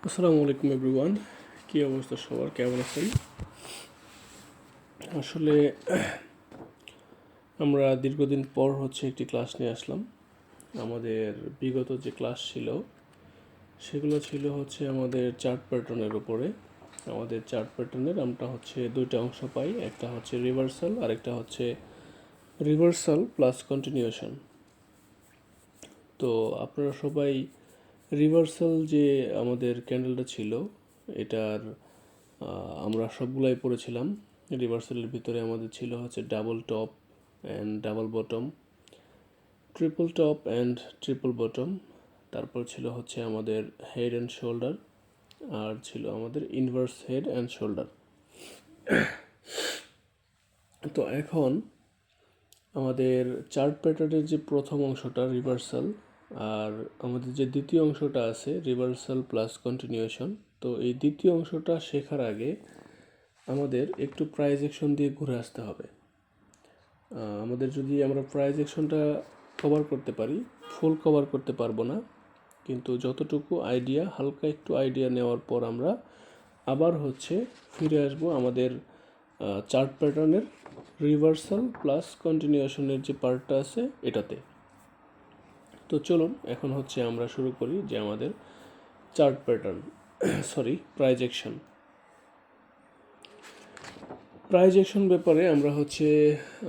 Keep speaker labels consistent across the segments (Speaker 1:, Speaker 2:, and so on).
Speaker 1: আসসালামু আলাইকুম এভরিওয়ান। কী অবস্থা সবার, কেমন আছেন? আসলে আমরা দীর্ঘদিন পর একটি ক্লাস নিয়ে আসলাম। আমাদের বিগত যে ক্লাস ছিল সেগুলো ছিল আমাদের চার্ট প্যাটার্নের উপরে। আমাদের চার্ট প্যাটার্নের আমরা দুইটা অংশ পাই, একটা রিভার্সাল আর একটা রিভার্সাল প্লাস কন্টিনিউশন। তো আপনারা সবাই রিভার্সাল যে আমাদের ক্যান্ডেলটা ছিল এটার আমরা সবগুলাই পড়েছিলাম। রিভার্সালের ভিতরে আমাদের ছিল double top and double bottom, triple top and triple bottom, তারপর ছিল আমাদের হেড অ্যান্ড শোল্ডার, আর ছিল আমাদের ইনভার্স হেড অ্যান্ড শোল্ডার। তো এখন আমাদের চার্ট প্যাটার্নের যে প্রথম অংশটা রিভার্সাল, আর আমাদের যে দ্বিতীয় অংশটা আছে রিভার্সাল প্লাস কন্টিনিউশন। তো এই দ্বিতীয় অংশটা শেখার আগে আমাদের একটু প্রাইস অ্যাকশন দিয়ে ঘুরে আসতে হবে। আমাদের যদি আমরা প্রাইস অ্যাকশনটা কভার করতে পারি, ফুল কভার করতে পারবো না, কিন্তু যতটুকু আইডিয়া, হালকা একটু আইডিয়া নেওয়ার পর আমরা আবার ফিরে আসবো আমাদের চার্ট প্যাটার্নের রিভার্সাল প্লাস কন্টিনিউশনের যে পার্টটা আছে এটাতে। তো চলুন এখন আমরা শুরু করি যে আমাদের chart pattern price action. Price action ব্যাপারে আমরা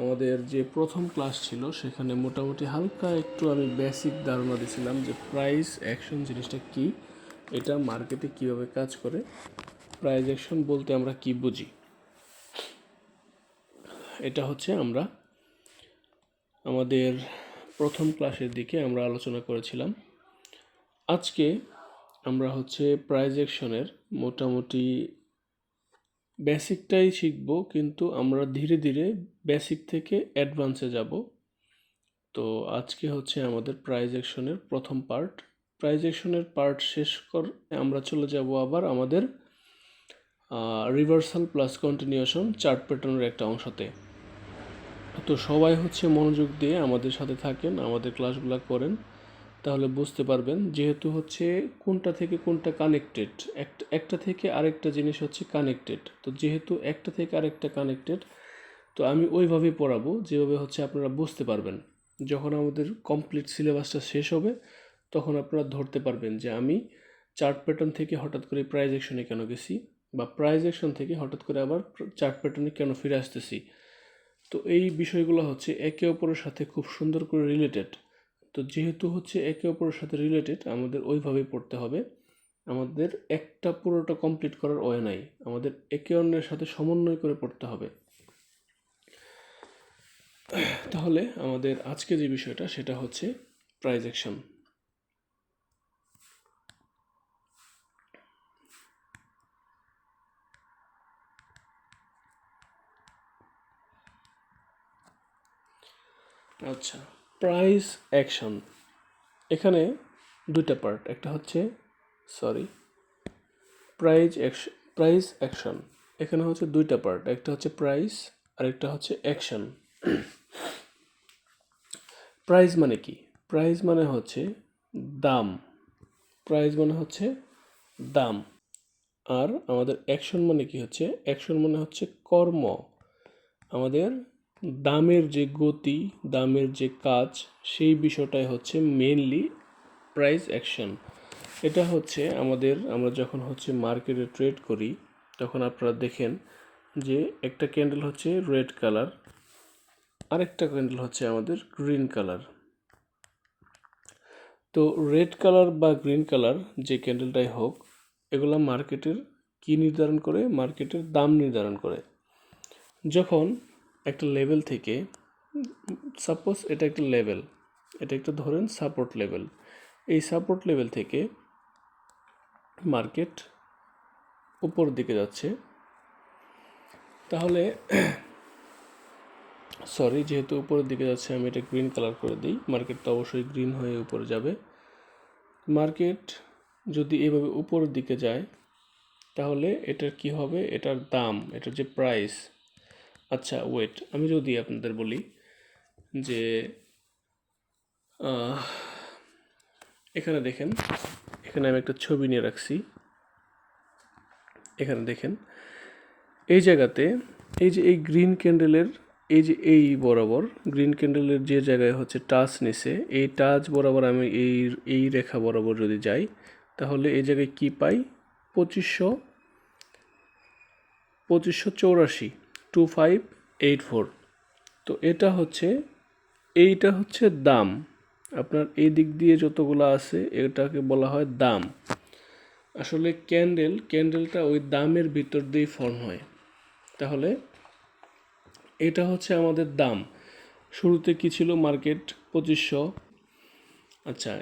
Speaker 1: আমাদের যে প্রথম ক্লাস ছিল সেখানে মোটামুটি হালকা একটু আমি বেসিক ধারণা দিয়েছিলাম যে প্রাইস অ্যাকশন জিনিসটা কি, এটা মার্কেটে কিভাবে কাজ করে, প্রাইস অ্যাকশন বলতে আমরা কি বুঝি, এটা আমরা আমাদের প্রথম ক্লাসের দিকে আমরা আলোচনা করেছিলাম। আজকে আমরা প্রাইস অ্যাকশনের মোটামুটি বেসিকটাই শিখব, কিন্তু আমরা ধীরে ধীরে বেসিক থেকে অ্যাডভান্সে যাব। তো আজকে আমাদের প্রাইস অ্যাকশনের প্রথম পার্ট। প্রাইস অ্যাকশনের পার্ট শেষ করে আমরা চলে যাব আবার আমাদের রিভার্সাল প্লাস কন্টিনিউশন চার্ট প্যাটার্নের একটা অংশতে। তো সবাই মনোযোগ দিয়ে আমাদের সাথে থাকেন, আমাদের ক্লাসগুলো করেন, তাহলে বুঝতে পারবেন। যেহেতু কোনটা থেকে কোনটা কানেক্টেড, একটা থেকে আরেকটা জিনিস কানেক্টেড। তো যেহেতু একটা থেকে আরেকটা কানেক্টেড, তো আমি ওইভাবেই পড়াবো যেভাবে আপনারা বুঝতে পারবেন। যখন আমাদের কমপ্লিট সিলেবাসটা শেষ হবে তখন আপনারা ধরতে পারবেন যে আমি চার্ট প্যাটার্ন থেকে হঠাৎ করে প্রাইস অ্যাকশনে কেন গেছি, বা প্রাইস অ্যাকশন থেকে হঠাৎ করে আবার চার্ট প্যাটার্নে কেন ফিরে আসতেছি। তো এই বিষয়গুলো একে অপরের সাথে খুব সুন্দর করে রিলেটেড। তো যেহেতু একে অপরের সাথে রিলেটেড, আমাদের ওইভাবেই পড়তে হবে। আমাদের একটা পুরোটা কমপ্লিট করার ওয়ে নাই, আমাদের একে অন্যের সাথে সমন্বয় করে পড়তে হবে। তাহলে আমাদের আজকে যে বিষয়টা সেটা প্রাইস অ্যাকশন। আচ্ছা, প্রাইস অ্যাকশন এখানে দুইটা পার্ট, একটা প্রাইস অ্যাকশন এখানে দুইটা পার্ট, একটা প্রাইস আর একটা অ্যাকশন। প্রাইস মানে কি? প্রাইস মানে দাম। প্রাইস মানে দাম। আর আমাদের অ্যাকশন মানে কি? অ্যাকশন মানে কর্ম। আমাদের দামের যে গতি, দামের যে কাজ, সেই বিষয়টাই মেইনলি প্রাইস অ্যাকশন। এটা আমরা যখন মার্কেটে ট্রেড করি তখন আপনারা দেখেন যে একটা ক্যান্ডেল রেড কালার, আরেকটা ক্যান্ডেল আমাদের গ্রিন কালার। তো রেড কালার বা গ্রিন কালার যে ক্যান্ডেলটাই হোক, এগুলা মার্কেটের কি নির্ধারণ করে? মার্কেটের দাম নির্ধারণ করে। যখন একটা লেভেল থেকে, সাপোজ এটা একটা লেভেল, এটা একটা ধরেন সাপোর্ট লেভেল, এই সাপোর্ট লেভেল থেকে মার্কেট উপর দিকে যাচ্ছে, তাহলে যেহেতু উপরের দিকে যাচ্ছে আমি এটা গ্রিন কালার করে দিই, মার্কেট তো অবশ্যই গ্রিন হয়ে উপরে যাবে। মার্কেট যদি এভাবে উপরের দিকে যায় তাহলে এটার কি হবে? এটার দাম, এটার যে প্রাইস। আচ্ছা ওয়েট, আমি যদি আপনাদের বলি যে এখানে দেখেন, এখানে আমি একটা ছবি নিয়ে রাখছি। এখানে দেখেন এই জায়গাতে এই যে এই গ্রিন ক্যান্ডেলের এই যে এই বরাবর গ্রিন ক্যান্ডেলের যে জায়গায় হচ্ছে টাচ নিছে এই টাচ বরাবর আমি এই রেখা বরাবর যদি যাই তাহলে এই জায়গায় কি পাই 2584 2584। তো এইটা হচ্ছে দাম। আপনার এই দিক দিয়ে যতগুলো আছে এটাকে বলা হয় দাম। আসলে ক্যান্ডেলটা ওই দামের ভিতর দিয়ে ফর্ম হয়। তাহলে এটা হচ্ছে আমাদের দাম। শুরুতে কি ছিল মার্কেট 2500, আচ্ছা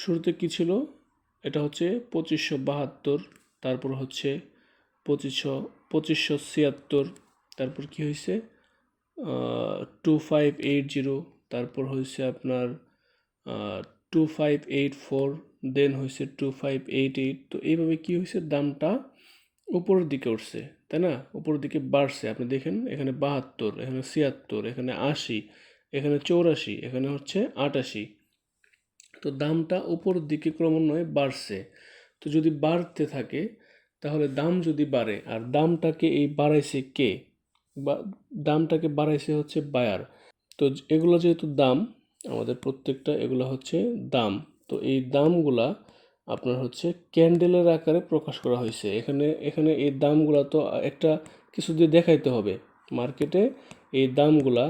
Speaker 1: শুরুতে কি ছিল এটা হচ্ছে 2572, তারপর হচ্ছে 2576, তারপর কি হয়েছে 2580, তারপর হয়েছে আপনার 2584, দেন হয়েছে 2588। তো এইভাবে কি হয়েছে দামটা উপরের দিকে উঠছে, তাই না? উপরের দিকে বাড়ছে। আপনি দেখেন এখানে 72, এখানে 76, এখানে 80, এখানে 84, এখানে হচ্ছে 88। তো দামটা উপরের দিকে ক্রমান্বয়ে বাড়ছে। তো যদি বাড়তে থাকে তাহলে দাম যদি বাড়ে, আর দামটাকে এই বাড়াইছে কে? বা দামটাকে বাড়াইছে হচ্ছে বায়ার। তো এগুলো যেহেতু দাম, আমাদের প্রত্যেকটা এগুলো হচ্ছে দাম। তো এই দামগুলা আপনার হচ্ছে ক্যান্ডেলের আকারে প্রকাশ করা হয়েছে। এখানে এখানে এই দামগুলা তো একটা কিছু দিয়ে দেখাইতে হবে মার্কেটে। এই দামগুলা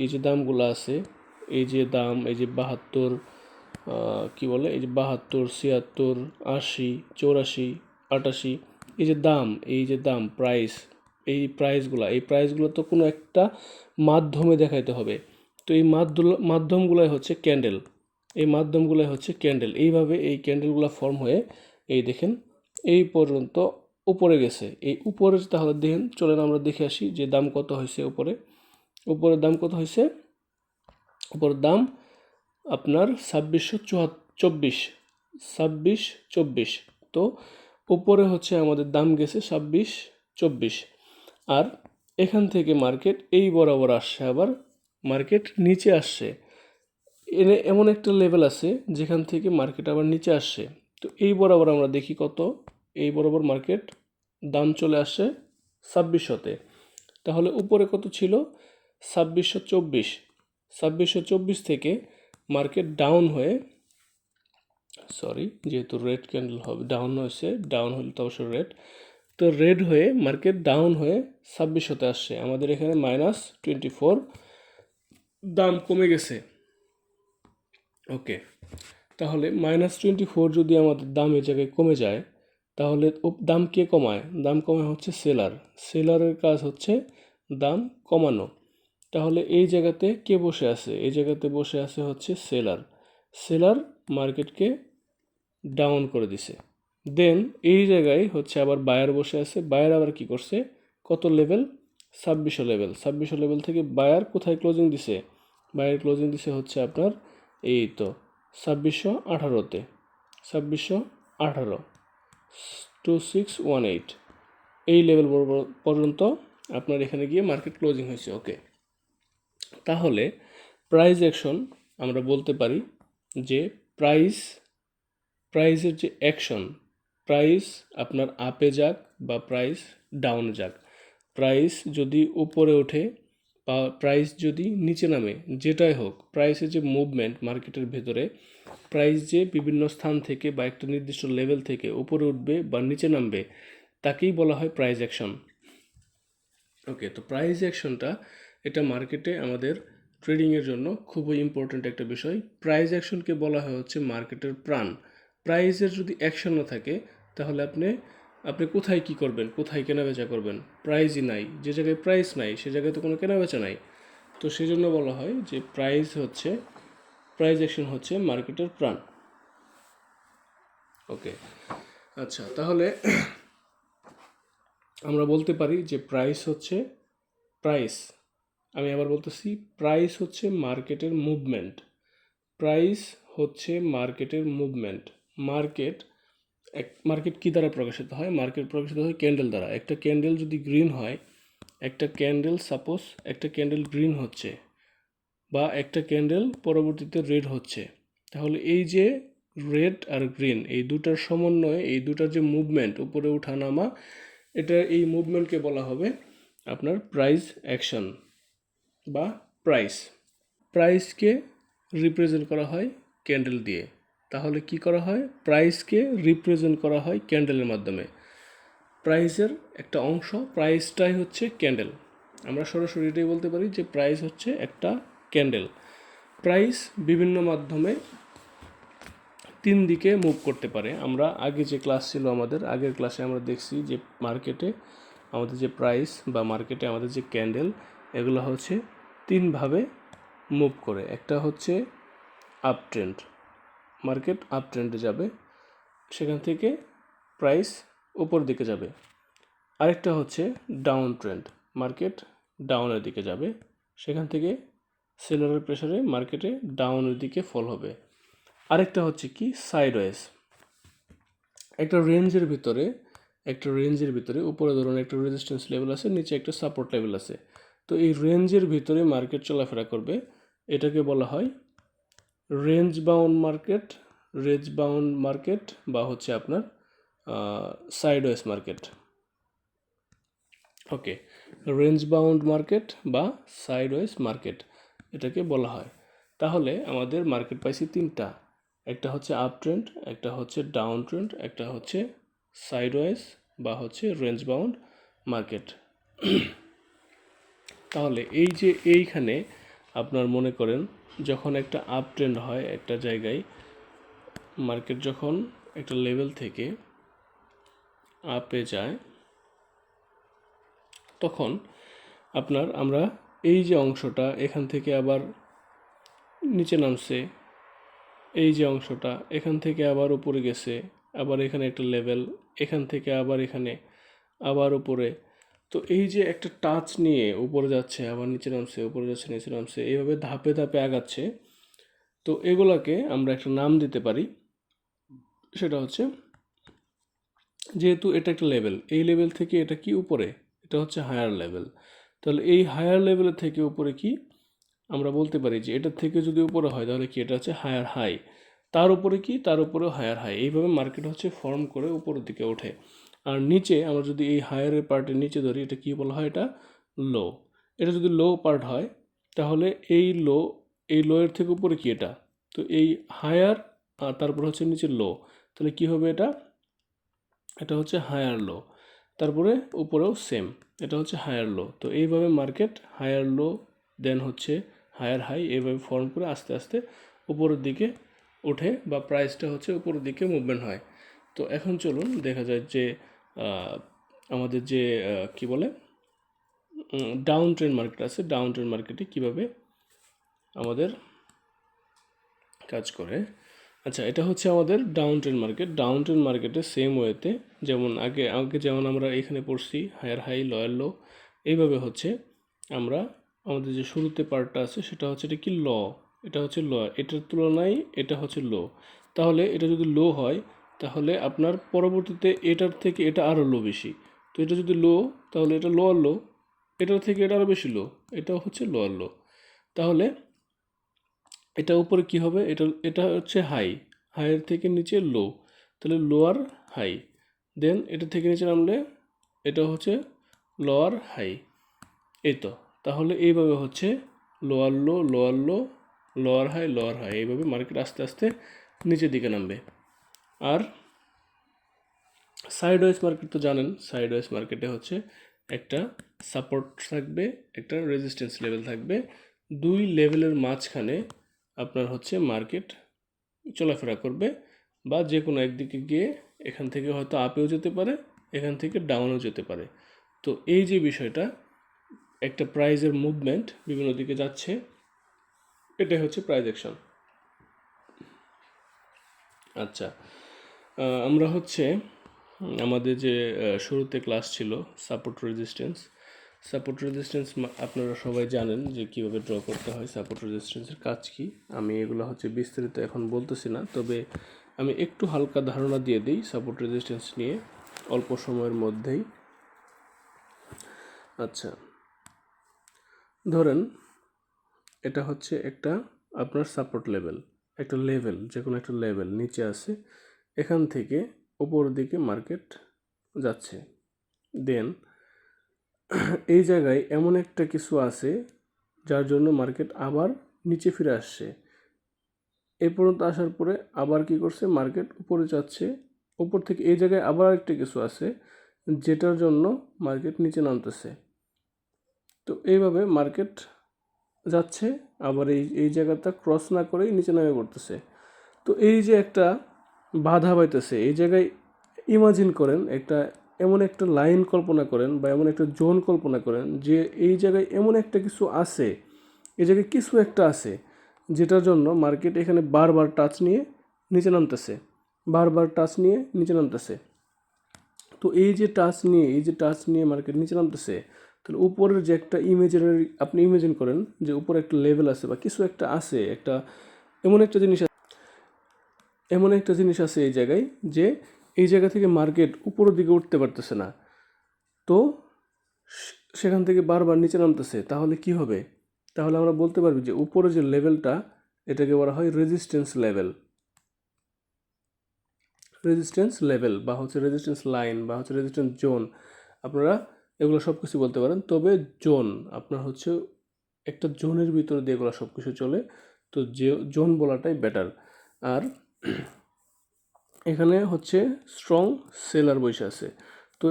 Speaker 1: এই যে দামগুলা আছে, এই যে দাম, এই যে 72, কি বলে, এই যে 72, 76, 80, 84, 88, এই যে দাম প্রাইস, এই প্রাইসগুলো তো কোনো একটা মাধ্যমে দেখাইতে হবে। তো এই মাধ্যমগুলাই হচ্ছে ক্যান্ডেল। এই মাধ্যমগুলাই হচ্ছে ক্যান্ডেল। এইভাবে এই ক্যান্ডেলগুলো ফর্ম হয়ে এই দেখেন এই পর্যন্ত উপরে গেছে। এই উপরে তাহলে দেখেন, চলেন আমরা দেখে আসি যে দাম কত হয়েছে উপরের দাম কত হয়েছে। উপরের দাম আপনার 2624। তো উপরে হচ্ছে আমাদের দাম গেছে 2624। আর এখান থেকে মার্কেট এই বরাবর আসছে, আবার মার্কেট নিচে আসছে। এমন একটা লেভেল আছে যেখান থেকে মার্কেট আবার নিচে আসছে। তো এই বরাবর আমরা দেখি কত, এই বরাবর মার্কেট দাম চলে আসছে 2600-তে। তাহলে উপরে কত ছিল 2624। 2624 থেকে মার্কেট ডাউন হয়ে, সরি যেহেতু রেড ক্যান্ডেল হবে, ডাউন হয়েছে, ডাউন হলে তো অবশ্যই রেড। তো রেড হয়ে মার্কেট ডাউন হয়ে 2600-তে আসছে। আমাদের এখানে -24 দাম কমে গেছে। ওকে, তাহলে -24 যদি আমাদের দাম এই জায়গায় কমে যায় তাহলে দাম কে কমায়? দাম কমায় হচ্ছে সেলারের কাজ হচ্ছে দাম কমানো। তাহলে এই জায়গাতে কে বসে আছে? এই জায়গাতে বসে আছে হচ্ছে সেলার মার্কেটকে ডাউন করে দিছে। দেন এই জায়গায় হচ্ছে আবার বায়ার বসে আছে। বায়ার আবার কি করছে? কত লেভেল? 2600 লেভেল। 2600 লেভেল থেকে বায়ার কোথায় ক্লোজিং দিছে? বায়ার ক্লোজিং দিছে হচ্ছে আপনার এই তো 2618-তে। 2618, 2618 এই লেভেল পর্যন্ত আপনার এখানে গিয়ে মার্কেট ক্লোজিং হয়েছে। ওকে, তাহলে প্রাইস অ্যাকশন আমরা বলতে পারি যে প্রাইসের যে অ্যাকশন, প্রাইস আপনার আপে যাক বা প্রাইস ডাউনে যাক, প্রাইস যদি উপরে ওঠে বা প্রাইস যদি নিচে নামে, যেটাই হোক, প্রাইসের যে মুভমেন্ট মার্কেটের ভেতরে, প্রাইস যে বিভিন্ন স্থান থেকে বা একটা নির্দিষ্ট লেভেল থেকে উপরে উঠবে বা নিচে নামবে, তাকেই বলা হয় প্রাইস অ্যাকশন। ওকে, তো প্রাইস অ্যাকশনটা এটা মার্কেটে আমাদের ট্রেডিংয়ের জন্য খুবই ইম্পর্ট্যান্ট একটা বিষয়। প্রাইস অ্যাকশনকে বলা হয় হচ্ছে মার্কেটের প্রাণ। প্রাইসের যদি অ্যাকশন না থাকে তাহলে আপনি কোথায় কি করবেন, কোথায় কেনাবেচা করবেন? প্রাইসই নাই, যে জায়গায় প্রাইস নাই সে জায়গায় তো কোনো কেনাবেচা নাই। তো সেই জন্য বলা হয় যে প্রাইস অ্যাকশন হচ্ছে মার্কেটের প্রাণ। ওকে, আচ্ছা, তাহলে আমরা বলতে পারি যে প্রাইস, আমি আবার বলতেছি, প্রাইস হচ্ছে মার্কেটের মুভমেন্ট। প্রাইস হচ্ছে মার্কেটের মুভমেন্ট। মার্কেট কী দ্বারা প্রকাশিত হয়? মার্কেট প্রকাশিত হয় ক্যান্ডেল দ্বারা। একটা ক্যান্ডেল যদি গ্রিন হয়, সাপোজ একটা ক্যান্ডেল গ্রিন হচ্ছে বা একটা ক্যান্ডেল পরবর্তীতে রেড হচ্ছে, তাহলে এই যে রেড আর গ্রিন এই দুটার সমন্বয়ে, এই দুটার যে মুভমেন্ট, উপরে ওঠা নামা, এটা এই মুভমেন্টকে বলা হবে আপনার প্রাইস অ্যাকশন বা প্রাইস। প্রাইসকে রিপ্রেজেন্ট করা হয় ক্যান্ডেল দিয়ে। তাহলে কি করা হয়? প্রাইসকে রিপ্রেজেন্ট করা হয় ক্যান্ডেলের মাধ্যমে। প্রাইসের একটা অংশ, প্রাইসটাই হচ্ছে ক্যান্ডেল। আমরা সরাসরি এটাই বলতে পারি যে প্রাইস হচ্ছে একটা ক্যান্ডেল। প্রাইস বিভিন্ন মাধ্যমে তিন দিকে মুভ করতে পারে। আমরা আগে যে ক্লাস ছিল আমাদের, আগের ক্লাসে আমরা দেখছি যে মার্কেটে আমাদের যে প্রাইস বা মার্কেটে আমাদের যে ক্যান্ডেল, এগুলো হচ্ছে তিনভাবে মুভ করে। একটা হচ্ছে আপ ট্রেন্ড, মার্কেট আপ ট্রেন্ডে যাবে, সেখান থেকে প্রাইস উপর দিকে যাবে। আরেকটা হচ্ছে ডাউন ট্রেন্ড, মার্কেট ডাউনের দিকে যাবে, সেখান থেকে সেলারের প্রেসারে মার্কেটে ডাউনের দিকে ফল হবে। আরেকটা হচ্ছে কি সাইডওয়েজ, একটা রেঞ্জের ভিতরে উপরে ধরুন একটা রেজিস্ট্যান্স লেভেল আছে, নিচে একটা সাপোর্ট লেভেল আছে। তো এই রেঞ্জের ভিতরে মার্কেট চলাফেরা করবে, এটাকে বলা হয় রেঞ্জ বাউন্ড মার্কেট বা হচ্ছে আপনার সাইডওয়েজ মার্কেট। ওকে, রেঞ্জ বাউন্ড মার্কেট বা সাইডওয়েজ মার্কেট এটাকে বলা হয়। তাহলে আমাদের মার্কেট পাইছি তিনটা, একটা হচ্ছে আপ ট্রেন্ড, একটা হচ্ছে ডাউন ট্রেন্ড, একটা হচ্ছে সাইডওয়েজ বা হচ্ছে রেঞ্জ বাউন্ড মার্কেট। তাহলে এই যে এইখানে আপনার মনে করেন যখন একটা আপ ট্রেন্ড হয় একটা জায়গায়, মার্কেট যখন একটা লেভেল থেকে আপে যায়, তখন আমরা এই যে অংশটা এখান থেকে আবার নিচে নামছে, এই যে অংশটা এখান থেকে আবার উপরে গেছে, আবার এখানে একটা লেভেল, এখান থেকে আবার এখানে আবার উপরে। তো এই যে একটা টাচ নিয়ে উপরে যাচ্ছে, আবার নিচে নামছে, উপরে যাচ্ছে, নিচে নামছে, এইভাবে ধাপে ধাপে আগাচ্ছে। তো এগুলাকে আমরা একটা নাম দিতে পারি, সেটা হচ্ছে, যেহেতু এটা একটা লেভেল, এই লেভেল থেকে এটা কি উপরে, এটা হচ্ছে হায়ার লেভেল। তাহলে এই হায়ার লেভেলের থেকে উপরে কি আমরা বলতে পারি যে এটার থেকে যদি উপরে হয় তাহলে কি এটা হচ্ছে হায়ার হাই, তার উপরে কি, তার উপরেও হায়ার হাই। এইভাবে মার্কেট হচ্ছে ফর্ম করে উপরের দিকে ওঠে। আর নিচে আমরা যদি এই হায়ারের পার্টের নিচে ধরি, এটা কি বলা হয়? এটা লো। এটা যদি লো পার্ট হয় তাহলে এই লো এর থেকে উপরে কি এটা, তো এই হায়ার আর তারপর হচ্ছে নিচে লো, তাহলে কি হবে? এটা হচ্ছে হায়ার লো, তারপরে উপরেও সেম, এটা হচ্ছে হায়ার লো। তো এইভাবে মার্কেট হায়ার লো দেন হচ্ছে হায়ার হাই, এইভাবে ফর্ম করে আস্তে আস্তে উপরের দিকে ওঠে বা প্রাইসটা হচ্ছে উপরের দিকে মুভমেন্ট হয়। তো এখন চলুন দেখা যায় যে আমাদের যে কি বলে ডাউন ট্রেন্ড মার্কেট আছে, ডাউন ট্রেন্ড মার্কেটে কীভাবে আমাদের কাজ করে। আচ্ছা, এটা হচ্ছে আমাদের down trend market. Down trend মার্কেটে সেম ওয়েতে যেমন আগে যেমন আমরা এখানে পড়ছি হায়ার হাই লোয়ার লো, এইভাবে হচ্ছে আমরা আমাদের যে শুরুতে পার্টটা আছে সেটা হচ্ছে এটা কি ল, এটা হচ্ছে ল, এটার তুলনায় এটা হচ্ছে লো। তাহলে এটা যদি লো হয় তাহলে আপনার পরবর্তীতে এটার থেকে এটা আরও লো বেশি। তো এটা যদি লো তাহলে এটা লোয়ার লো, এটার থেকে এটা আরও বেশি লো, এটাও হচ্ছে লোয়ার লো। তাহলে এটা উপরে কি হবে? এটা হচ্ছে হাই, হাইয়ের থেকে নিচে লো, তাহলে লোয়ার হাই, দেন এটা থেকে নিচে নামলে এটা হচ্ছে লোয়ার হাই। এই তো, তাহলে এইভাবে হচ্ছে lower low, lower low, lower high, lower high, এইভাবে মার্কেট আস্তে আস্তে নিচের দিকে নামবে। আর সাইডওয়েজ মার্কেট তো জানেন, সাইডওয়েজ মার্কেটে হচ্ছে একটা সাপোর্ট থাকবে, একটা রেজিস্ট্যান্স লেভেল থাকবে, দুই লেভেলের মাঝখানে আপনার হচ্ছে মার্কেট চলাফেরা করবে, বা যে কোনো একদিকে গিয়ে এখান থেকে হয়তো আপেও যেতে পারে, এখান থেকে ডাউনেও যেতে পারে। তো এই যে বিষয়টা, একটা প্রাইজের মুভমেন্ট বিভিন্ন দিকে যাচ্ছে, এটাই হচ্ছে প্রাইজ অ্যাকশন। আচ্ছা, আমরা হচ্ছে আমাদের যে শুরুতে ক্লাস ছিল সাপোর্ট রেজিস্ট্যান্স আপনারা সবাই জানেন যে কীভাবে ড্র করতে হয়, সাপোর্ট রেজিস্ট্যান্সের কাজ কি। আমি এগুলো হচ্ছে বিস্তারিত এখন বলতেছি না, তবে আমি একটু হালকা ধারণা দিয়ে দিই সাপোর্ট রেজিস্ট্যান্স নিয়ে অল্প সময়ের মধ্যেই। আচ্ছা, ধরেন এটা হচ্ছে একটা আপনার সাপোর্ট লেভেল, একটা লেভেল, যে কোনো একটা লেভেল নিচে আছে, এখান থেকে উপর দিকে মার্কেট যাচ্ছে, দেন এই জায়গায় এমন একটা কিছু আছে যার জন্য মার্কেট আবার নিচে ফিরে আসছে। এই পর্যন্ত আসার পরে আবার কি করছে, মার্কেট উপরে যাচ্ছে, উপর থেকে এই জায়গায় আবার একটা কিছু আছে যেটার জন্য মার্কেট নিচে নামতেছে। তো এইভাবে মার্কেট যাচ্ছে, আবার এই জায়গাটা ক্রস না করেই নিচে নামে পড়তেছে। তো এই যে একটা বাধা পাইতেছে এই জায়গায়, ইমাজিন করেন একটা এমন একটা লাইন কল্পনা করেন বা এমন একটা জোন কল্পনা করেন যে এই জায়গায় এমন একটা কিছু আছে, এই জায়গায় কিছু একটা আছে যেটার জন্য মার্কেট এখানে বারবার টাচ নিয়ে নিচে নামতেছে, বারবার টাচ নিয়ে নিচে নামতেছে। তো এই যে টাচ নিয়ে মার্কেট নিচে নামতেছে, তাহলে উপরের যে একটা ইমেজিনারি, আপনি ইমেজিন করেন যে উপরে একটা লেভেল আছে বা কিছু একটা আছে, একটা এমন একটা জিনিস, এমন একটা জিনিস আছে এই জায়গায় যে এই জায়গা থেকে মার্কেট উপরের দিকে উঠতে পারতেছে না, তো সেখান থেকে বারবার নিচে নামতেছে। তাহলে কি হবে? তাহলে আমরা বলতে পারবো যে উপরে যে লেভেলটা, এটাকে বলা হয় রেজিস্ট্যান্স লেভেল, রেজিস্ট্যান্স লেভেল বা হচ্ছে রেজিস্ট্যান্স লাইন বা হচ্ছে রেজিস্ট্যান্স জোন, আপনারা এগুলো সব কিছু বলতে পারেন। তবে জোন আপনার হচ্ছে একটা জোনের ভিতরে দিয়ে এগুলো সব কিছু চলে, তো যে জোন বলাটাই বেটার। আর এখানে হচ্ছে স্ট্রং সেলার বসে আছে, তো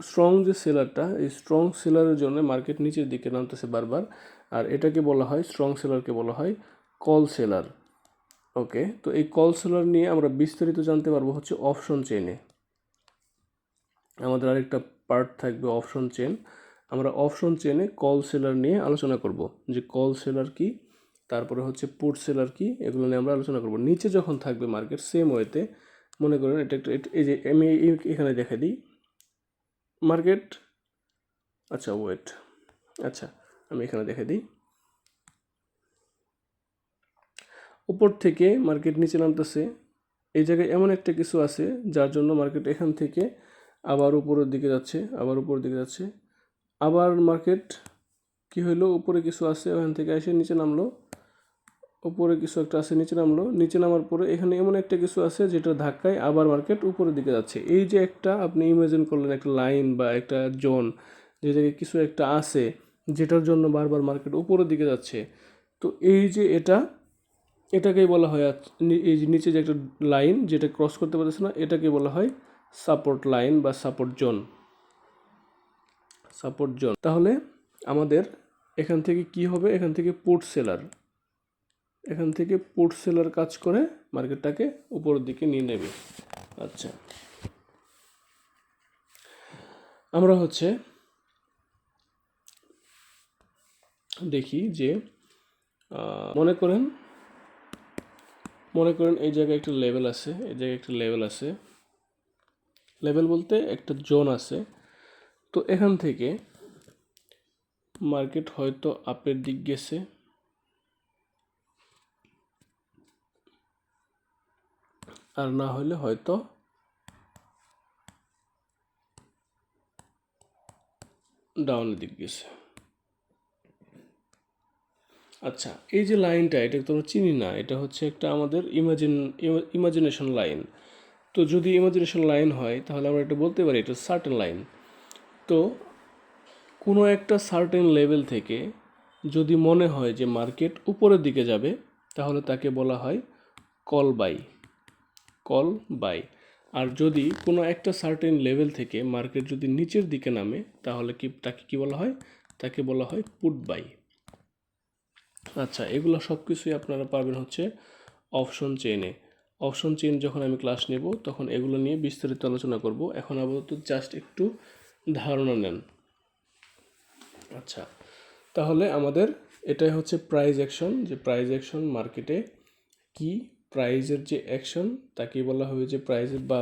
Speaker 1: স্ট্রং যে সেলারটা, এই স্ট্রং সেলারের জন্য মার্কেট নিচের দিকে নামতেছে বারবার, আর এটাকে বলা হয়, স্ট্রং সেলারকে বলা হয় কল সেলার। ওকে, তো এই কল সেলার নিয়ে আমরা বিস্তারিত জানতে পারবো হচ্ছে অপশন চেইনে, আমাদের আরেকটা পার্ট থাকবে অপশন চেন। আমরা অপশন চেনে কল সেলার নিয়ে আলোচনা করব, যে কল সেলার কি, তারপরে হচ্ছে পুট সেলার কি, এগুলো নিয়ে আমরা আলোচনা করব। নিচে যখন থাকবে মার্কেট সেম ওয়েতে, মনে করেন এটা একটা, এই যে আমি এখানে দেখা দিই মার্কেট, আচ্ছা ওয়েট, আচ্ছা আমি এখানে দেখা দিই, উপর থেকে মার্কেট নিচে নামতেছে, এই জায়গায় এমন একটা কিছু আছে যার জন্য মার্কেট এখান থেকে আবার উপরের দিকে যাচ্ছে, আবার উপরের দিকে যাচ্ছে, আবার মার্কেট কি হইলো, উপরে কিছু আছে ওখান থেকে এসে নিচে নামলো, উপরে কিছু একটা আছে নিচে নামলো, নিচে নামার পরে এখানে এমন একটা কিছু আছে যেটা ধাক্কায় আবার মার্কেট উপরের দিকে যাচ্ছে। এই যে একটা আপনি ইমাজিন করলেন একটা লাইন বা একটা জোন, যে জায়গায় কিছু একটা আছে যেটার জন্য বারবার মার্কেট উপরের দিকে যাচ্ছে, তো এই যে এটাকেই বলা হয়, এই যে নিচে যে একটা লাইন যেটা ক্রস করতে পারতেছে না, এটাকে বলা হয় সাপোর্ট লাইন বা সাপোর্ট জোন, সাপোর্ট জোন। তাহলে আমাদের এখান থেকে কি হবে, এখান থেকে পুট সেলার, এখান থেকে পুট সেলার কাজ করে মার্কেটটাকে উপরের দিকে নিয়ে নেবে। আচ্ছা, আমরা হচ্ছে দেখি যে মনে করেন এই জায়গায় একটা লেভেল আছে, এই জায়গায় একটা লেভেল আছে, লেভেল বলতে একটা জোন আছে। তো এখান থেকে মার্কেট হয়তো আপের দিক গেছে, আর না হলে হয়তো ডাউনের দিক গেছে। আচ্ছা, এই যে লাইনটা, এটা তো আমরা চিনি না, এটা হচ্ছে একটা আমাদের ইমাজিনেশন লাইন। তো যদি ইমাজিনেশন লাইন হয় তাহলে আমরা এটা বলতে পারি এটা সার্টেন লাইন। তো কোনো একটা সার্টেন লেভেল থেকে যদি মনে হয় যে মার্কেট উপরের দিকে যাবে, তাহলে তাকে বলা হয় কল বাই, কল বাই। আর যদি কোনো একটা সার্টেন লেভেল থেকে মার্কেট যদি নিচের দিকে নামে, তাহলে তাকে কি বলা হয়, তাকে বলা হয় পুট বাই। আচ্ছা, এগুলো সব কিছুই আপনারা পাবেন হচ্ছে অপশন চেইনে। অপশন চেইন যখন আমি ক্লাস নেব তখন এগুলো নিয়ে বিস্তারিত আলোচনা করব। এখন আপাতত জাস্ট একটু ধারণা নেন। আচ্ছা, তাহলে আমাদের এটাই হচ্ছে প্রাইস অ্যাকশন, যে প্রাইস অ্যাকশন মার্কেটে কি, প্রাইজের যে অ্যাকশন তাকে বলা হবে যে প্রাইজের, বা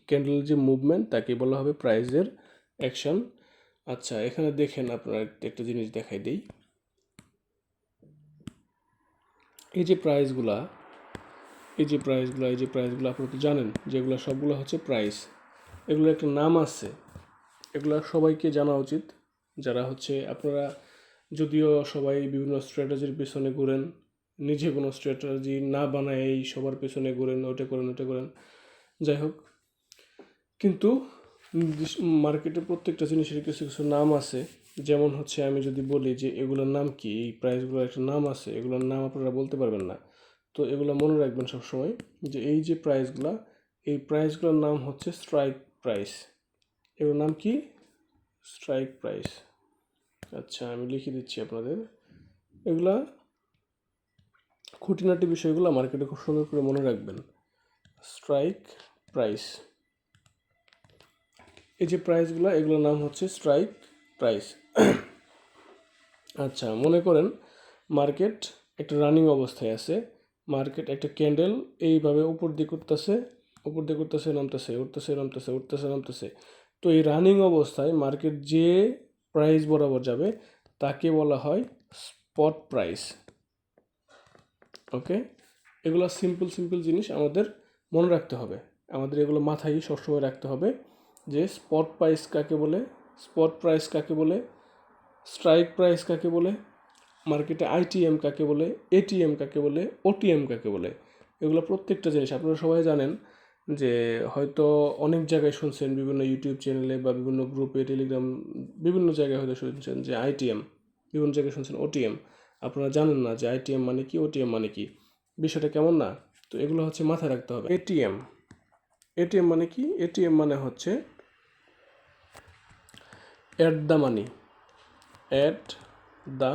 Speaker 1: ক্যান্ডেলের যে মুভমেন্ট তাকে বলা হবে প্রাইজের অ্যাকশন। আচ্ছা, এখানে দেখেন আপনারা একটা জিনিস দেখাই দিই, এই যে প্রাইসগুলা, আপনারা তো জানেন যেগুলো সবগুলো হচ্ছে প্রাইস, এগুলো একটা নাম আছে, এগুলো সবাইকে জানা উচিত। যারা হচ্ছে আপনারা যদিও সবাই বিভিন্ন স্ট্র্যাটেজির পেছনে ঘুরেন, নিজে কোনো স্ট্র্যাটেজি না বানায় এই সবার পেছনে ঘুরেন, ওটা করেন, যাই হোক, কিন্তু মার্কেটে প্রত্যেকটা জিনিসের কিছু কিছু নাম আছে। যেমন হচ্ছে আমি যদি বলি যে এগুলোর নাম কি, এই প্রাইসগুলোর একটা নাম আছে, এগুলোর নাম আপনারা বলতে পারবেন না। তো এগুলো মনে রাখবেন সবসময় যে এই যে প্রাইসগুলা, এই প্রাইসগুলোর নাম হচ্ছে স্ট্রাইক প্রাইস। এগুলোর নাম কি? Strike price. আচ্ছা, আমি লিখে দিচ্ছি আপনাদের। এগুলা খুঁটিনাটি বিষয়গুলো মার্কেটে খুব সুন্দর করে মনে রাখবেন। স্ট্রাইক প্রাইস, এই যে প্রাইসগুলো, এগুলোর নাম হচ্ছে স্ট্রাইক প্রাইস। আচ্ছা, মনে করেন মার্কেট একটা রানিং অবস্থায় আছে। মার্কেট একটা ক্যান্ডেল এইভাবে উপর দিকে উঠতেছে, উপর দিকে উঠতেছে, নামতেছে, উঠতেছে, নামতেছে, উঠতেছে, নামতেছে। তো এই রানিং অবস্থায় মার্কেট যে প্রাইস বরাবর যাবে তাকে বলা হয় স্পট প্রাইস। ওকে, এগুলো সিম্পল সিম্পল জিনিস আমাদের মনে রাখতে হবে। আমাদের এগুলো মাথায় সবসময় রাখতে হবে যে স্পট প্রাইস কাকে বলে, স্পট প্রাইস কাকে বলে, স্ট্রাইক প্রাইস কাকে বলে, মার্কেটে আইটিএম কাকে বলে, এটিএম কাকে বলে, ওটিএম কাকে বলে। এগুলো প্রত্যেকটা জিনিস আপনারা সবাই জানেন। যে হয়তো অনেক জায়গায় শুনছেন, বিভিন্ন ইউটিউব চ্যানেলে বা বিভিন্ন গ্রুপে, টেলিগ্রাম, বিভিন্ন জায়গায় হয়তো শুনছেন যে আইটিএম, বিভিন্ন জায়গায় শুনছেন ওটিএম। আপনারা জানেন না যে আইটিএম মানে কি, ওটিএম মানে কি, বিষয়টা কেমন না। তো এগুলো হচ্ছে মাথায় রাখতে হবে। এটিএম, এটিএম মানে কি? এটিএম মানে হচ্ছে at the money, at the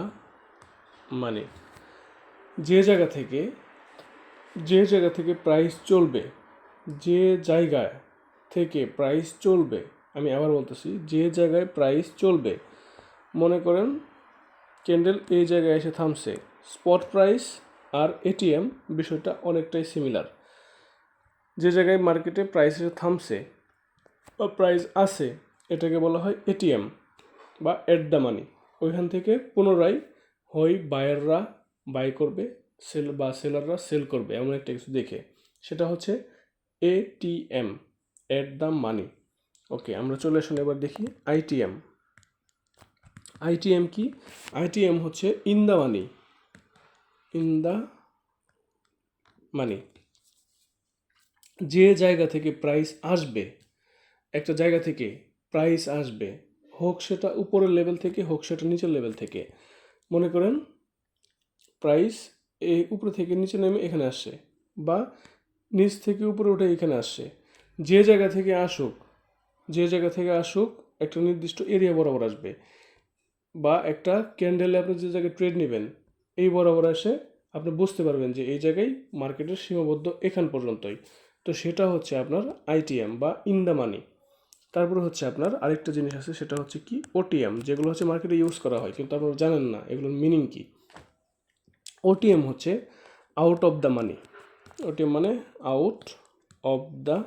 Speaker 1: money. যে জায়গা থেকে, যে জায়গা থেকে প্রাইস চলবে, যে জায়গায় থেকে প্রাইস চলবে, আমি আবার বলতেছি, যে জায়গায় প্রাইস চলবে। মনে করেন ক্যান্ডেল এই জায়গায় এসে থামছে, স্পট প্রাইস আর এটিএম বিষয়টা অনেকটাই সিমিলার। যে জায়গায় মার্কেটে প্রাইস এসে থামছে বা প্রাইস আছে, এটাকে বলা হয় এটিএম বা এট দ্য মানি। ওইখান থেকে পুনরায় হয় বায়াররা বাই করবে, সেল বা সেলাররা সেল করবে, এমন একটা কিছু দেখে, সেটা হচ্ছে এটিএম, এট দ্য মানি। ওকে, আমরা চলে আসুন এবার দেখি আইটিএম। আইটিএম কি? আইটিএম হচ্ছে in the money, in the money. যে জায়গা থেকে প্রাইস আসবে, একটা জায়গা থেকে প্রাইস আসবে, হোক সেটা উপরের লেভেল থেকে, হোক সেটা নিচের লেভেল থেকে। মনে করেন প্রাইস এই উপরে থেকে নিচে নেমে এখানে আসছে, বা নিচ থেকে উপরে উঠে এখানে আসছে। যে জায়গা থেকে আসুক, যে জায়গা থেকে আসুক, একটা নির্দিষ্ট এরিয়া বরাবর আসবে, বা একটা ক্যান্ডেলে আপনি যে জায়গায় ট্রেড নেবেন, এই বরাবর এসে আপনি বুঝতে পারবেন যে এই জায়গায় মার্কেটের সীমাবদ্ধ এখান পর্যন্তই। তো সেটা হচ্ছে আপনার আইটিএম বা ইন দ্য মানি। তারপরে হচ্ছে আপনার আরেকটা জিনিস আছে, সেটা হচ্ছে কি ওটিএম, যেগুলো হচ্ছে মার্কেটে ইউজ করা হয় কিন্তু আপনারা জানেন না এগুলোর মিনিং কি। ওটিএম হচ্ছে out of the money. OTM মানে আউট অফ দ্য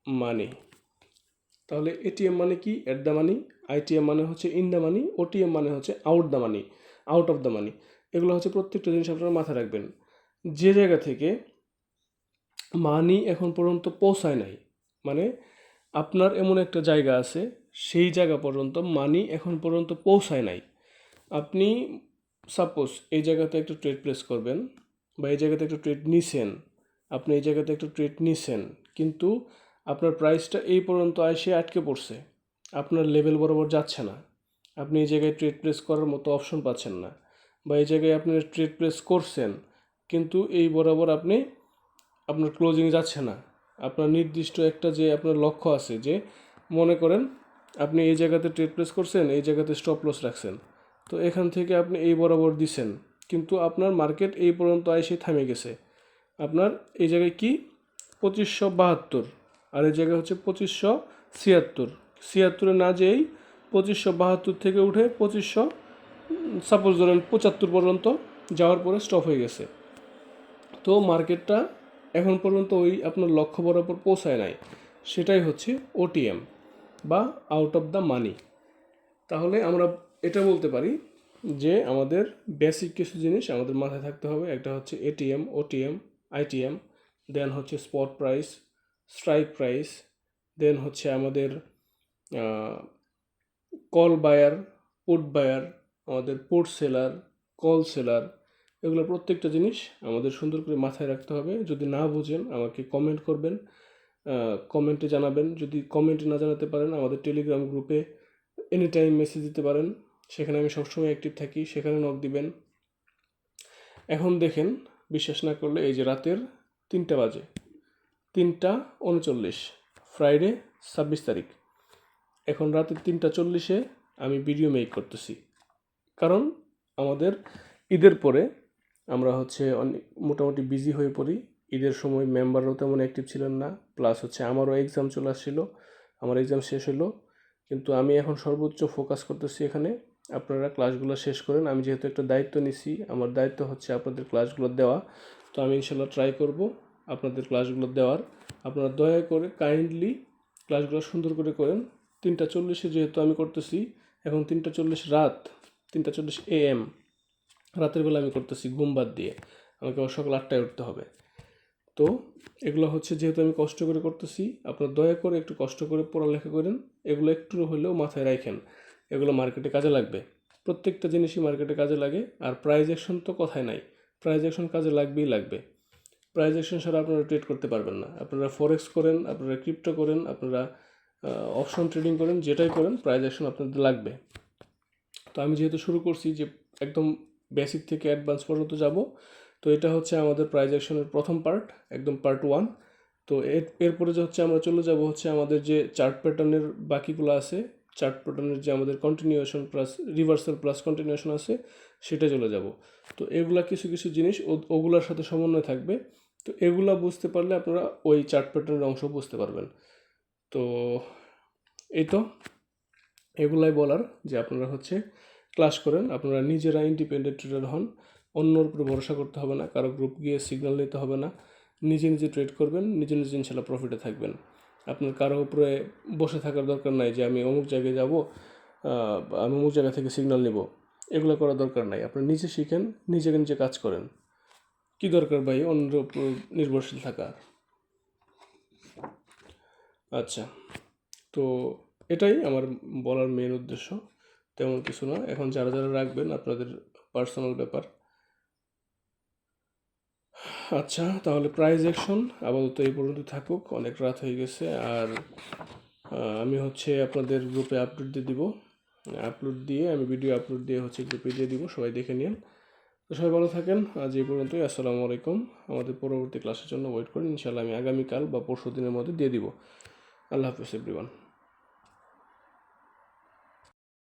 Speaker 1: মানি। তাহলে এটিএম মানে কি? At the money. আইটিএম মানে হচ্ছে ইন দ্য মানি। ওটিএম মানে হচ্ছে out the money, out of the money. এগুলো হচ্ছে প্রত্যেকটা জিনিস আপনারা মাথায় রাখবেন। যে জায়গা থেকে মানি এখন পর্যন্ত পৌঁছায় নাই, মানে আপনার এমন একটা জায়গা আছে, সেই জায়গা পর্যন্ত মানি এখন পর্যন্ত পৌঁছায় নাই। আপনি সাপোজ এই জায়গাতে একটা ট্রেড প্লেস করবেন, বা এই জায়গাতে একটা ট্রেড নিছেন, আপনি এই জায়গাতে একটা ট্রেড নিছেন, কিন্তু আপনার প্রাইসটা এই পর্যন্ত এসে আটকে পড়ছে, আপনার লেভেল বরাবর যাচ্ছে না, আপনি এই জায়গায় ট্রেড প্লেস করার মতো অপশন পাচ্ছেন না, বা এই জায়গায় আপনি ট্রেড প্লেস করছেন কিন্তু এই বরাবর আপনি, আপনার ক্লোজিং যাচ্ছে না। আপনার নির্দিষ্ট একটা যে আপনার লক্ষ্য আছে, যে মনে করেন আপনি এই জায়গাতে ট্রেড প্লেস করছেন, এই জায়গাতে স্টপ লস রাখছেন, তো এখান থেকে আপনি এই বরাবর দিছেন, কিন্তু আপনার মার্কেট এই পর্যন্ত এসে থামে গেছে। আপনার এই জায়গায় কি 2572, আর এই জায়গায় হচ্ছে 2576। ছিয়াত্তরে না যেয়েই 2572 থেকে উঠে 2500, সাপোজ ধরেন 75 পর্যন্ত যাওয়ার পরে স্টপ হয়ে গেছে। তো মার্কেটটা এখন পর্যন্ত ওই আপনার লক্ষ্য বরাবর পৌঁছায় নাই, সেটাই হচ্ছে ওটিএম বা আউট অফ দ্য মানি। তাহলে আমরা এটা বলতে পারি যে আমাদের বেসিক কিছু জিনিস আমাদের মাথায় থাকতে হবে। একটা হচ্ছে এটিএম, ওটিএম, আইটিএম, দেন হচ্ছে স্পট প্রাইস, স্ট্রাইক প্রাইস, দেন হচ্ছে আমাদের কল বায়ার, পুট বায়ার, আমাদের পুট সেলার, কল সেলার। এগুলো প্রত্যেকটা জিনিস আমাদের সুন্দর করে মাথায় রাখতে হবে। যদি না বুঝেন আমাকে কমেন্ট করবেন, কমেন্টে জানাবেন। যদি কমেন্টে না জানাতে পারেন আমাদের টেলিগ্রাম গ্রুপে এনি টাইম মেসেজ দিতে পারেন, সেখানে আমি সবসময় অ্যাক্টিভ থাকি, সেখানে নক দিবেন। এখন দেখেন, বিশ্বাস না করলে এই যে রাতের 3টা বাজে, 3:39, ফ্রাইডে 26 তারিখ। এখন রাতের 3:40-এ আমি ভিডিও মেক করতেছি, কারণ আমাদের ঈদের পরে আমরা হচ্ছে অনেক মোটামুটি বিজি হয়ে পড়ি। ঈদের সময় মেম্বাররাও তেমন অ্যাক্টিভ ছিলেন না, প্লাস হচ্ছে আমারও এক্সাম চলে আসছিল, আমার এক্সাম শেষ হলো। কিন্তু আমি এখন সর্বোচ্চ ফোকাস করতেছি এখানে। আপনারা ক্লাসগুলো শেষ করেন। আমি যেহেতু একটা দায়িত্ব নিছি, আমার দায়িত্ব হচ্ছে আপনাদের ক্লাসগুলো দেওয়া, তো আমি ইনশাল্লাহ ট্রাই করব আপনাদের ক্লাসগুলো দেওয়ার। আপনারা দয়া করে কাইন্ডলি ক্লাসগুলো সুন্দর করে করেন। 3:40-এ যেহেতু আমি করতেছি, এখন 3:40 রাত, 3:40 AM রাতের বেলা আমি করতেছি ঘুম বাদ দিয়ে, আমাকে আবার সকাল 8টায় উঠতে হবে। তো এগুলো হচ্ছে যেহেতু আমি কষ্ট করে করতেছি, আপনারা দয়া করে একটু কষ্ট করে পড়ালেখা করেন, এগুলো একটু হলেও মাথায় রাখেন, এগুলো মার্কেটে কাজে লাগবে। প্রত্যেকটা জিনিসই মার্কেটে কাজে লাগে। আর প্রাইজ অ্যাকশন তো কথাই নাই, প্রাইজ অ্যাকশন কাজে লাগবেই লাগবে। প্রাইজ অ্যাকশন ছাড়া আপনারা ট্রেড করতে পারবেন না। আপনারা ফরেক্স করেন, আপনারা ক্রিপ্টো করেন, আপনারা অপশন ট্রেডিং করেন, যেটাই করেন প্রাইজ অ্যাকশন আপনাদের লাগবে। তো আমি যেহেতু শুরু করছি যে একদম বেসিক থেকে অ্যাডভান্স পর্যন্ত যাব, তো এটা হচ্ছে আমাদের প্রাইজ অ্যাকশনের প্রথম পার্ট, একদম পার্ট 1। তো এরপরে যে হচ্ছে আমরা চলে যাব হচ্ছে আমাদের যে চার্ট প্যাটার্নের বাকিগুলো আছে, চার্ট প্যাটার্নের যে আমাদের continuation plus reversal plus continuation আছে, সেটা চলে যাব। তো এগুলা কিছু কিছু জিনিস ওগুলার সাথে সমন্বয় থাকবে। তো এগুলা বুঝতে পারলে আপনারা ওই চার্ট প্যাটার্নের অংশ বুঝতে পারবেন। তো এই তো এগুলাই বলার, যে আপনারা হচ্ছে ক্লাস করেন, আপনারা নিজেরা ইন্ডিপেন্ডেন্ট ট্রেডার হন, অন্যর উপরে ভরসা করতে হবে না, কারো গ্রুপ গিয়ে সিগন্যাল নিতে হবে না, নিজে নিজে ট্রেড করবেন, নিজে নিজে ইনশাল্লাহ প্রফিটে থাকবেন। আপনার কারো উপরে বসে থাকার দরকার নাই যে আমি অমুক জায়গায় যাব, আমি অমুক জায়গা থেকে সিগন্যাল নিব, এগুলো করার দরকার নাই। আপনি নিজে শিখেন, নিজেকে নিজে কাজ করেন, কি দরকার ভাই অন্যের উপর নির্ভরশীল থাকা। আচ্ছা, তো এটাই আমার বলার মেন উদ্দেশ্য, তেমন কিছু না। এখন যারা যারা রাখবেন আপনাদের পার্সোনাল ব্যাপার। আচ্ছা, তাহলে প্রাইজ অ্যাকশন আপাতত এই পর্যন্ত থাকুক, অনেক রাত হয়ে গেছে। আর আমি হচ্ছে আপনাদের গ্রুপে আপলোড দিয়ে দিব, আমি ভিডিও আপলোড দিয়ে হচ্ছে গ্রুপে দিয়ে দিব, সবাই দেখে নিন। তো সবাই ভালো থাকেন, আজ এই পর্যন্তই। আসসালামু আলাইকুম। আমাদের পরবর্তী ক্লাসের জন্য ওয়েট করেন, ইনশাল্লাহ আমি আগামীকাল বা পরশু দিনের মধ্যে দিয়ে দিব। আল্লাহ হাফিজ এভরিওয়ান।